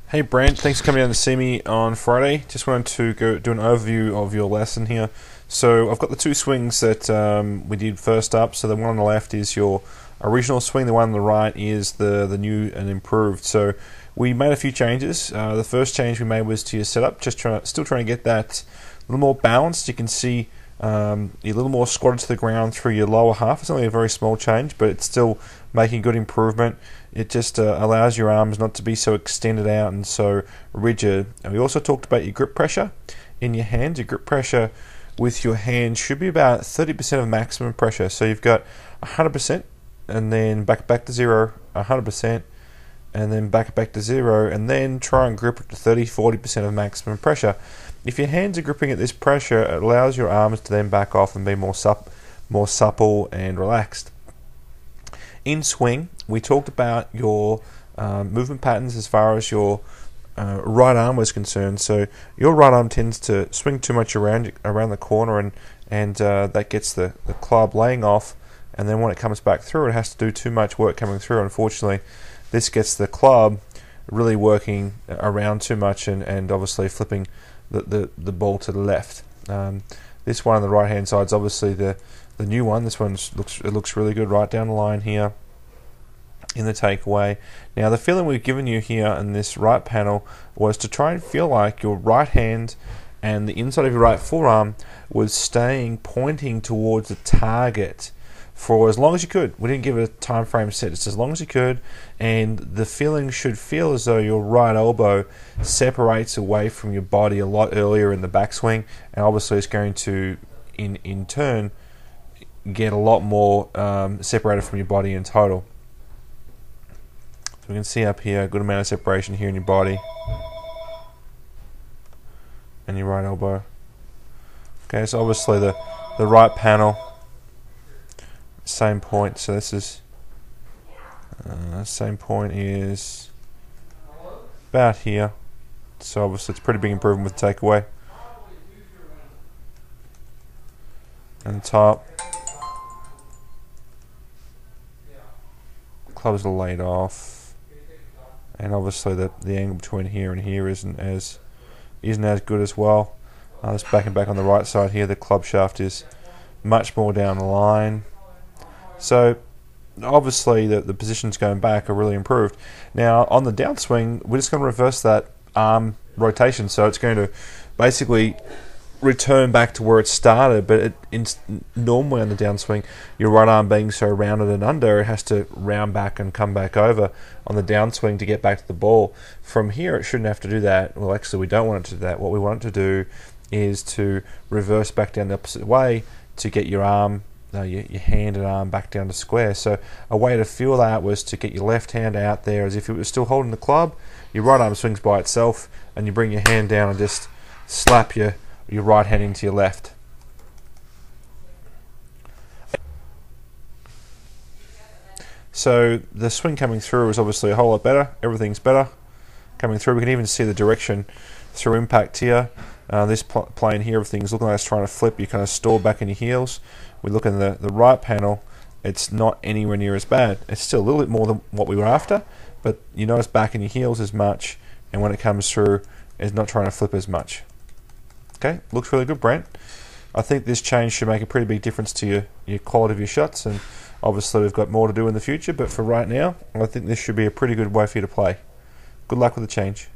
Hey Brent, thanks for coming down to see me on Friday. Just wanted to go do an overview of your lesson here. So I've got the two swings that we did first up. So the one on the left is your original swing, the one on the right is the new and improved. So we made a few changes. The first change we made was to your setup, still trying to get that a little more balanced. You can see you're a little more squatted to the ground through your lower half. It's only a very small change, but it's still making good improvement. It just allows your arms not to be so extended out and so rigid. And we also talked about your grip pressure in your hands. Your grip pressure with your hands should be about 30% of maximum pressure. So you've got 100% and then back to zero, 100%, and then back to zero, and then try and grip it to 30-40% of maximum pressure. If your hands are gripping at this pressure, it allows your arms to then back off and be more supple and relaxed. In swing, we talked about your movement patterns as far as your right arm was concerned. So your right arm tends to swing too much around the corner, and that gets the club laying off, and then when it comes back through, it has to do too much work coming through. Unfortunately, this gets the club really working around too much, and obviously flipping the ball to the left. This one on the right hand side is obviously the new one. This one looks really good right down the line here in the takeaway. Now the feeling we've given you here in this right panel was to try and feel like your right hand and the inside of your right forearm was pointing towards the target for as long as you could. We didn't give it a time frame set, it's as long as you could, and the feeling should feel as though your right elbow separates away from your body a lot earlier in the backswing, and obviously it's going to in turn get a lot more separated from your body in total. So we can see up here a good amount of separation here in your body and your right elbow. Okay, so obviously the right panel, same point. So this is same point is about here. So obviously it's a pretty big improvement with the takeaway. And the top, clubs are laid off. And obviously the angle between here and here isn't as good as well. Let's back on the right side here. The club shaft is much more down the line. So obviously the positions going back are really improved. Now on the downswing, we're just going to reverse that arm rotation. So it's going to basically return back to where it started, but normally on the downswing, your right arm being so rounded and under, it has to round back and come back over on the downswing to get back to the ball. From here, it shouldn't have to do that. Well, actually, we don't want it to do that. What we want it to do is to reverse back down the opposite way to get your arm, your hand and arm back down to square. So a way to feel that was to get your left hand out there as if it was still holding the club. Your right arm swings by itself, and you bring your hand down and just slap your right hand into your left. So the swing coming through is obviously a whole lot better. Everything's better coming through. We can even see the direction through impact here. This plane here, everything's looking like it's trying to flip. You kind of store back in your heels. We look in the right panel, it's not anywhere near as bad. It's still a little bit more than what we were after, but you notice back in your heels as much, and when it comes through, it's not trying to flip as much. Okay, looks really good, Brent. I think this change should make a pretty big difference to your quality of your shots, and obviously we've got more to do in the future, but for right now, I think this should be a pretty good way for you to play. Good luck with the change.